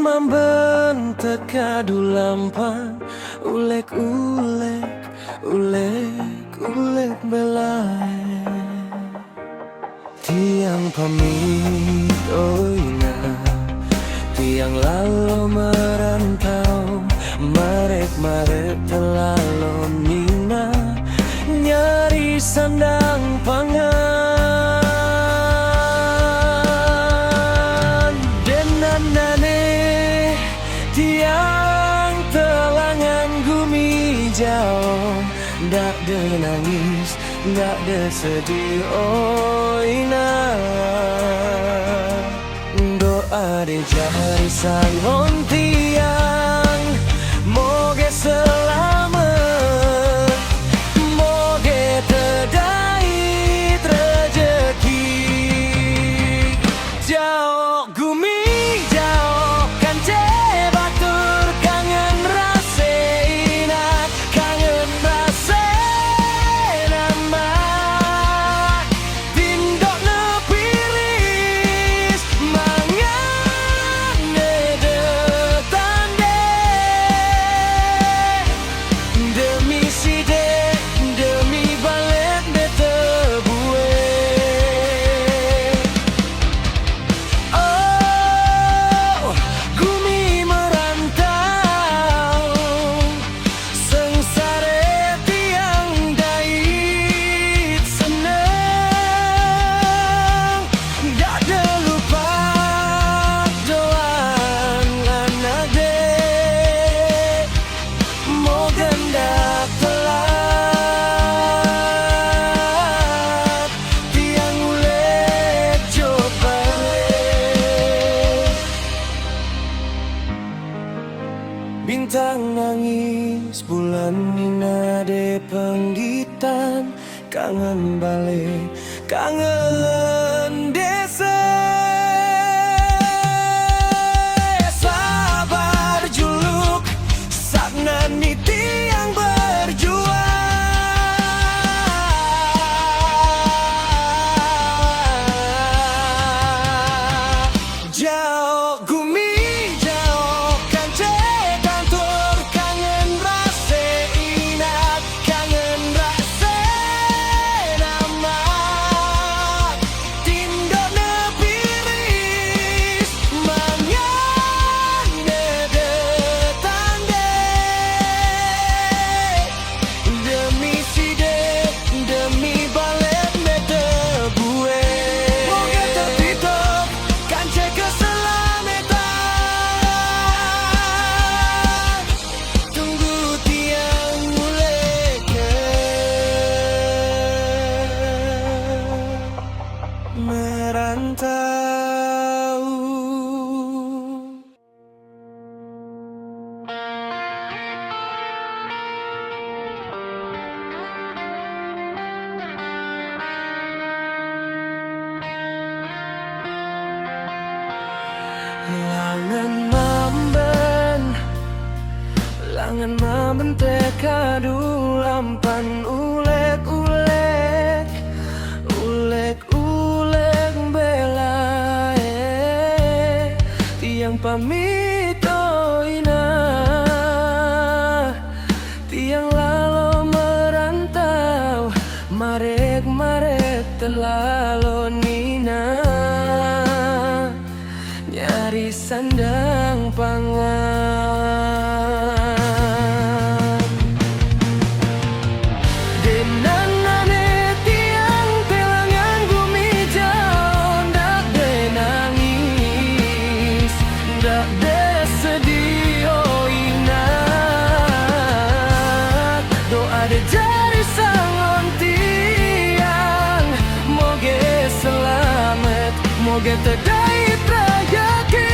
mamben tekadu lampan ulek belai tiang pamit oina tiang lalu merantau marek terlalu nina nyari sandang pangan denanane tiang telangan gumi jauh ndak de nangis ndak de sedih oina doa de jari sangon tiang moge selamat moge terdait rezeki jauh gumi jauh kan batur kangen rase inat kangen rase nama tindok nepiris mangan nedetande demi side demi balet betebue oh gumi merantau sengsare tiang dait seneng gak ada lupa doan anak de mau gendak telat tiang ulet coba bintang nangis bulan ninade penggitan kangen balik kangen desa sabar juluk sakna niti yang berjuang jauh gumi jauh kance kantor kangen rase inat kangen rase nama tindo nepiris mangan nedetande demi side demi balet metebue moga terpitok kance keselamatan tunggu tiang mulai merantau. Langan mamben tekadu lampan ulek belai tiang pamit oina tiang lalu merantau marek terlalu nina nyari sandang pangan denanane tiang telangan gumi jauh ndak de nangis ndak de sedih oina doa de jari sangon tiang moge selamat moge terdait rezeki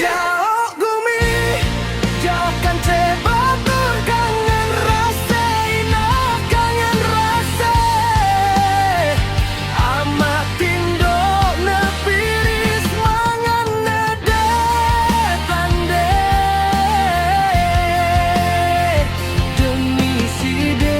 jauh gumi jauh kan batur kangen rase inat kangen rase amat tindo nepiris mangan nedetande demi side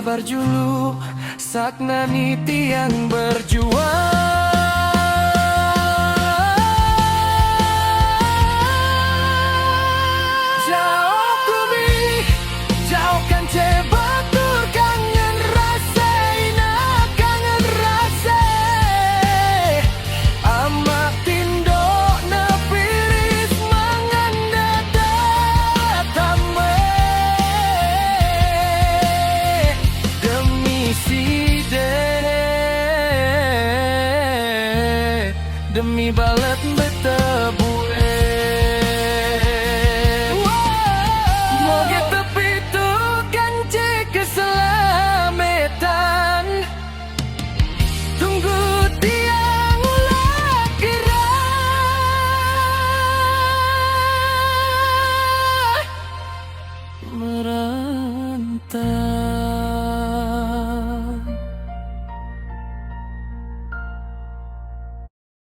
sabar julu sakna niti yang berjuang. Jauh kumi, jauhkan cebatur kangen rasa ina kangen rasa. Amak tindo nepiris mangan dada tame. Demi side, demi balet betebut.